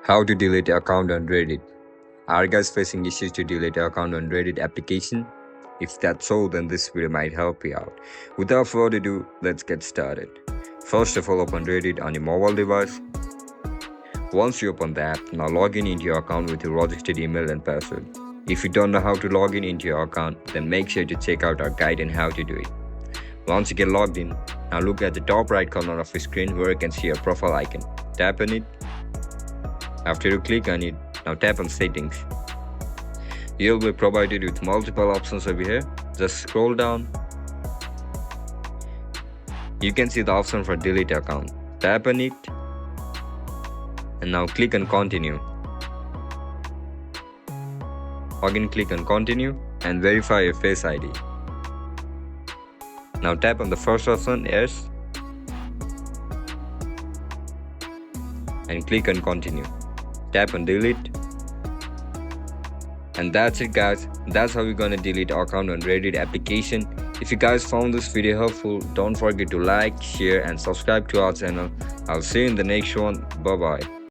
How to delete your account on Reddit. Are you guys facing issues to delete your account on Reddit application? If that's so, then this video might help you out. Without further ado, let's get started. First of all, open Reddit on your mobile device. Once you open the app, now log in into your account with your registered email and password. If you don't know how to log in into your account, then make sure to check out our guide on how to do it. Once you get logged in, now look at the top right corner of your screen where you can see your profile icon. Tap on it. After you click on it, now tap on settings. You'll be provided with multiple options over here. Just scroll down. You can see the option for delete account. Tap on it. And now click on continue. Again click on continue and verify your Face ID. Now tap on the first option, yes. And click on continue. Tap on delete. And that's it guys. That's how we're gonna delete our account on Reddit application. If you guys found this video helpful, don't forget to like, share and subscribe to our channel. I'll see you in the next one. Bye bye.